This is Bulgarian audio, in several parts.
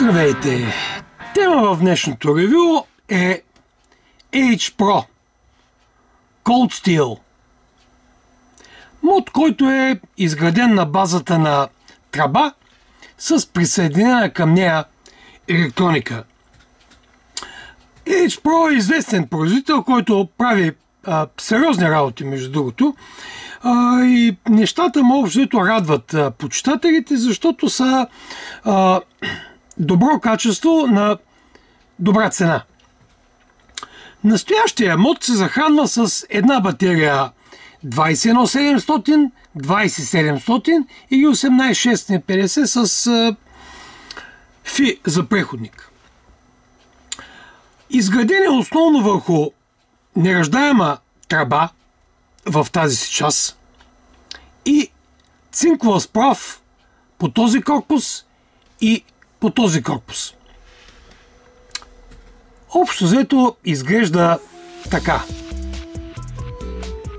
Здравейте! Тема в днешното ревю е H-Pro Cold Steel. Мод, който е изграден на базата на тръба с присъединена към нея електроника. H-Pro е известен производител, който прави сериозни работи, между другото. И нещата му общо радват почитателите, защото са добро качество на добра цена. Настоящия мод се захранва с една батерия 21700, 20700 или 18650 с фи за преходник. Изграден е основно върху нераждаема тръба в тази си част и цинкова сплав по този корпус и по този корпус. Общо взето изглежда така.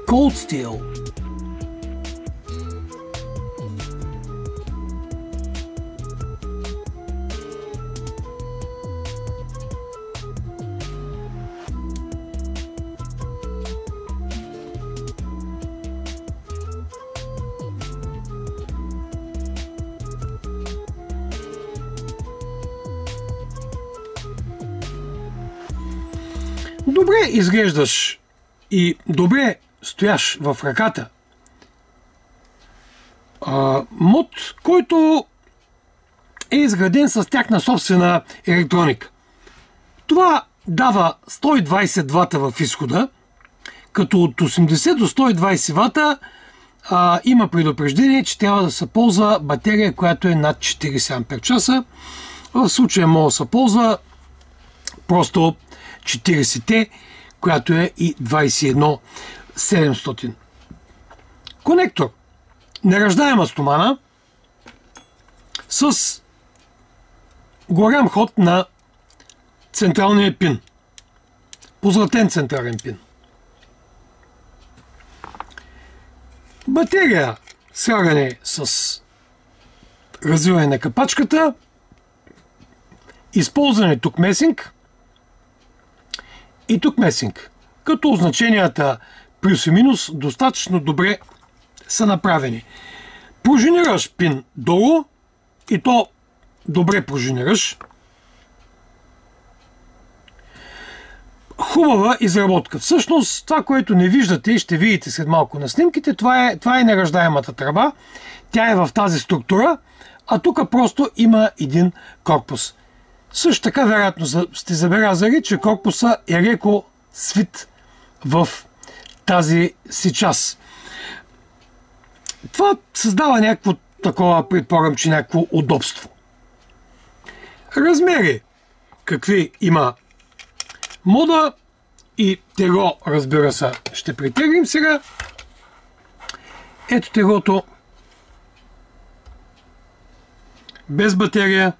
Cold Steel. Добре изглеждаш и добре стояш в ръката. Мод, който е изграден с тяхна собствена електроника. Това дава 120 вата в изхода, като от 80 до 120 вата има предупреждение, че трябва да се ползва батерия, която е над 40 ампер-часа. В случая може да се ползва просто 40-те, която е и 21700. Конектор. Нераждаема стомана с голям ход на централния пин. Позлатен централен пин. Батерия слагане с развиване на капачката. Използване тук месинг. И тук месинг, като означенията плюс и минус достатъчно добре са направени. Пружинираш пин долу и то добре пружинираш. Хубава изработка. Всъщност това, което не виждате и ще видите след малко на снимките, това е нераждаемата тръба. Тя е в тази структура, а тук просто има един корпус. Също така, вероятно сте забелязали, че корпуса е леко свит в тази си част. Това създава някакво такова, предполагам, че някакво удобство. Размери какви има мода и тегло, разбира се, ще притеглим сега. Ето теглото без батерия.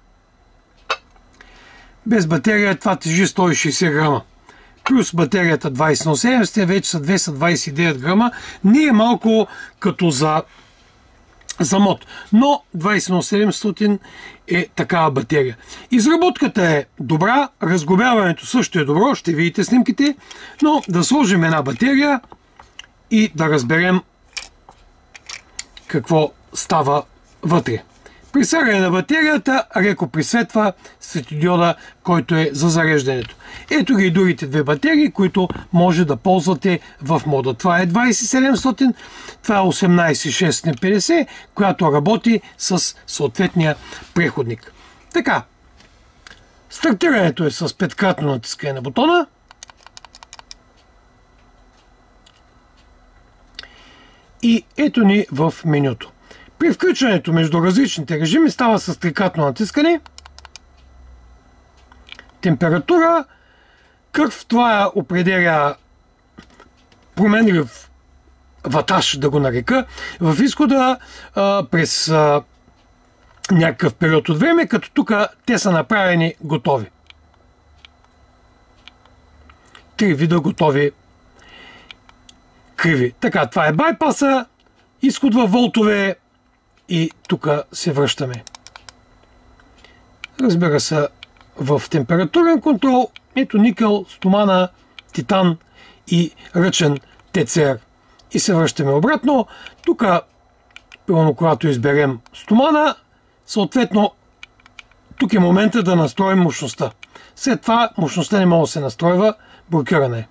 Без батерия това тежи 160 грама. Плюс батерията 20 на 70 вече са 229 грама. Не е малко като за мод. Но 20 на 700 е такава батерия. Изработката е добра. Разглобяването също е добро. Ще видите снимките. Но да сложим една батерия и да разберем какво става вътре. При слагане на батерията леко присветва светодиода, който е за зареждането. Ето ги и другите две батерии, които може да ползвате в мода. Това е 20700, това е 18650, която работи с съответния преходник. Така, стартирането е с 5-кратно натискане на бутона. И ето ни в менюто. При включването между различните режими става с 3-кратно натискане. Температура, кръв, това определя променлив ватаж, да го нарека, в изхода през някакъв период от време, като тук те са направени готови. 3 вида готови криви. Така, това е байпаса, изход в волтове и тук се връщаме. Разбира се, в температурен контрол, ето никел, стомана, титан и ръчен ТЦР. И се връщаме обратно. Тук, примерно, когато изберем стомана, съответно, тук е момента да настроим мощността. След това мощността не може да се настройва, блокиране.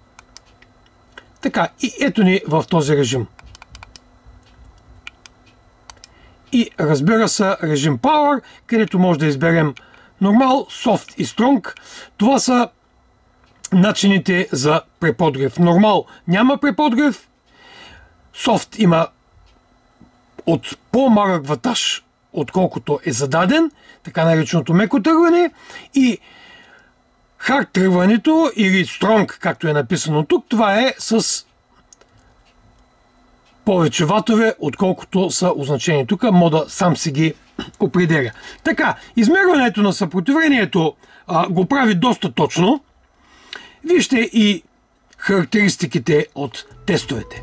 Така, и ето ни в този режим. И разбира се, режим Power, където може да изберем Normal, Soft и Strong. Това са начините за преподгрев. Normal няма преподгрев. Soft има от по-малък ватаж, отколкото е зададен, така нареченото меко тръгване, и хард тръгването или Strong, както е написано тук, това е с повече ватове, отколкото са означени тук. Мода сам си ги определя. Така, измерването на съпротивлението го прави доста точно. Вижте и характеристиките от тестовете.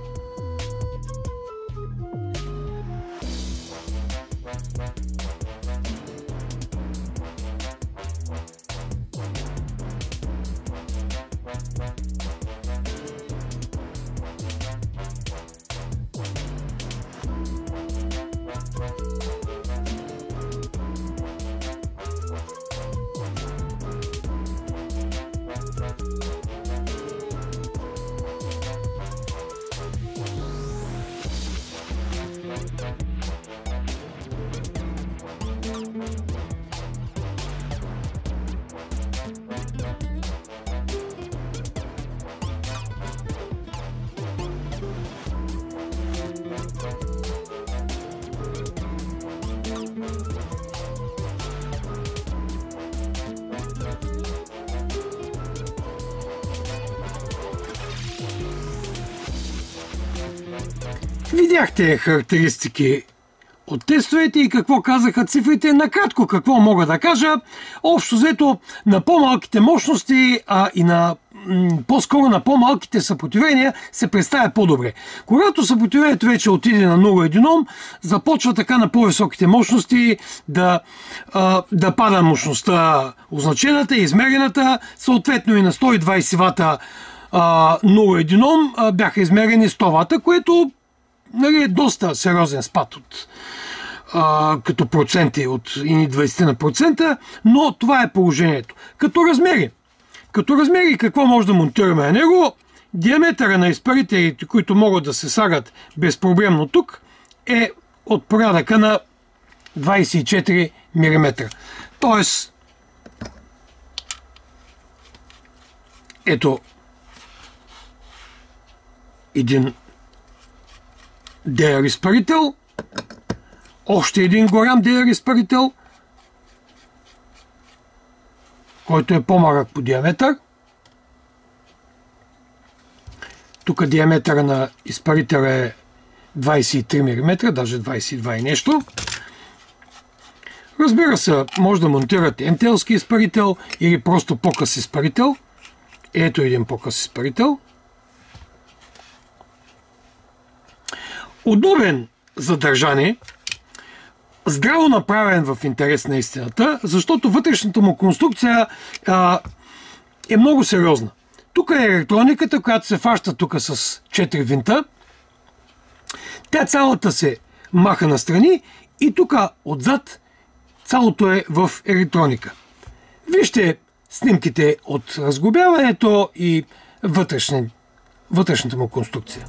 Видяхте характеристики от тестовете и какво казаха цифрите. Накратко какво мога да кажа. Общо взето на по-малките мощности, и на по-скоро на по-малките съпротивления се представя по-добре. Когато съпротивлението вече отиде на 0,1 Ом, започва така на по-високите мощности да пада мощността означената, измерената, съответно и на 120 вата 0,1 Ом бяха измерени 100 вата, което е доста сериозен спад като проценти от 20%, но това е положението. Като размери какво може да монтираме на него? Диаметъра на изпарителите, които могат да се сагат безпроблемно тук, е от порядъка на 24 мм. Тоест, ето един DR изпарител, още един голям DR изпарител, който е по-малък по диаметър. Тук диаметъра на изпарителя е 23 мм, даже 22 и нещо. Разбира се, може да монтирате ентелски изпарител или просто по-къс изпарител. Ето един по-къс изпарител. Удобен за държане, здраво направен в интерес на истината, защото вътрешната му конструкция е много сериозна. Тук е електрониката, която се фаща тук с 4 винта. Тя цялата се маха настрани и тук отзад цялото е в електроника. Вижте снимките от разглобяването и вътрешната му конструкция.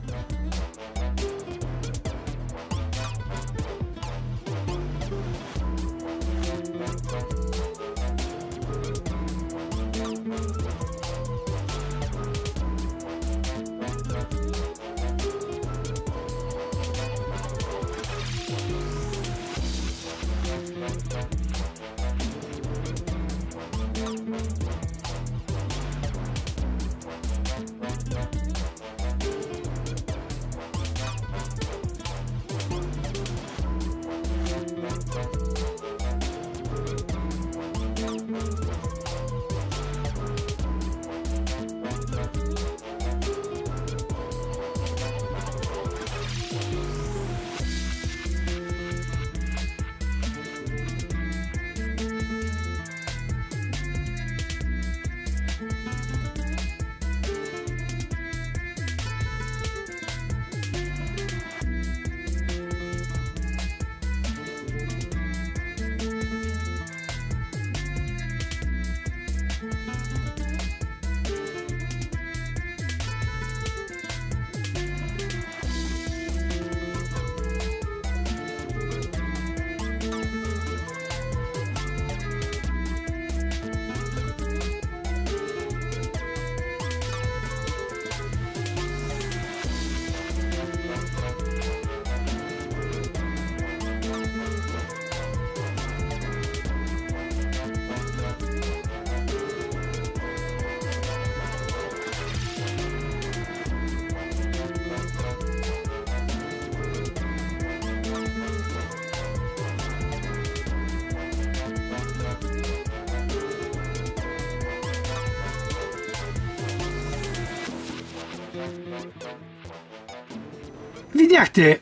Видяхте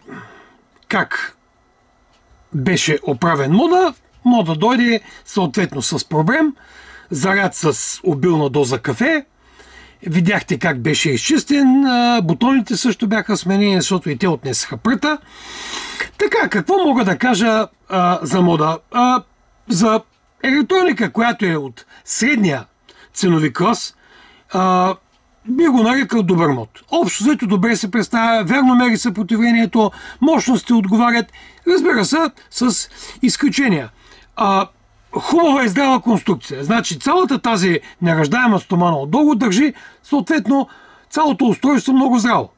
как беше оправен мода. Мода дойде съответно с проблем, заряд с обилна доза кафе. Видяхте как беше изчистен, бутоните също бяха сменени, защото и те отнесаха пръта. Така, какво мога да кажа за мода? За електроника, която е от средния ценови клас, би го нарекал добър мод. Общо взето добре се представя, верно мери съпротивлението, мощностите отговарят, разбира се, с изключения. Хубава и здрава конструкция. Значи цялата тази нераждаема стомана отдолу държи, съответно цялото устройство много здраво.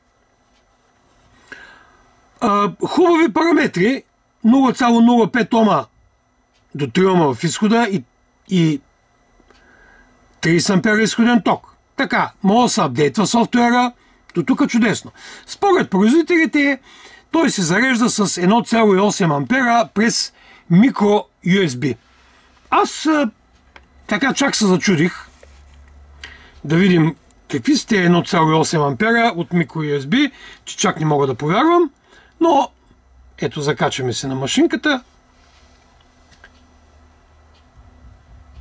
Хубави параметри, 0,05 Ома до 3 Ома в изхода и 30 ампера изходен ток. Така, може да се апдейтва софтуера, до тук чудесно. Според производителите, той се зарежда с 1,8 ампера през микро USB. Аз така чак се зачудих да видим какви сте 1,8 ампера от микро USB, че чак не мога да повярвам, но ето закачаме се на машинката.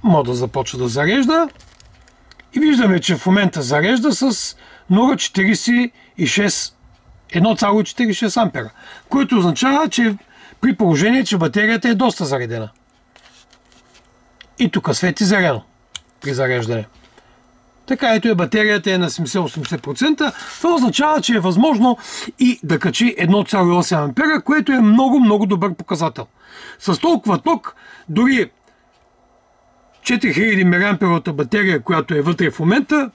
Мода започва да зарежда и виждаме, че в момента зарежда с 1,46 ампера, което означава, че при положение, че батерията е доста заредена. И тук свети зелено при зареждане. Така, ето батерията е на 70-80%. Това означава, че е възможно и да качи 1,8 ампера, което е много добър показател. С толкова ток, дори 4000 мА батерия, която е вътре в момента,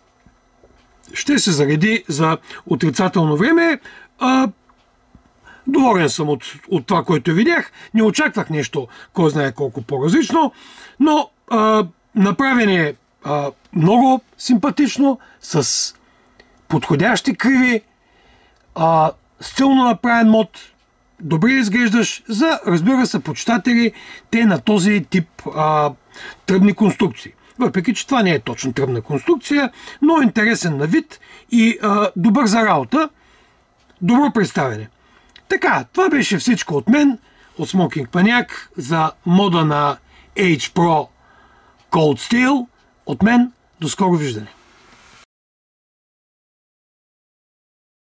ще се зареди за отрицателно време. Доволен съм от това, което видях. Не очаквах нещо, кой знае колко по-различно, но направен е много симпатично, с подходящи криви, стилно направен мод, добре изглеждаш за, разбира се, почитатели те на този тип тръбни конструкции. Въпреки че това не е точно тръбна конструкция, но е интересен на вид и добър за работа, добро представяне. Така, това беше всичко от мен, от Smoking Maniac за мода на H Pro Cold Steel. От мен, до скоро виждане!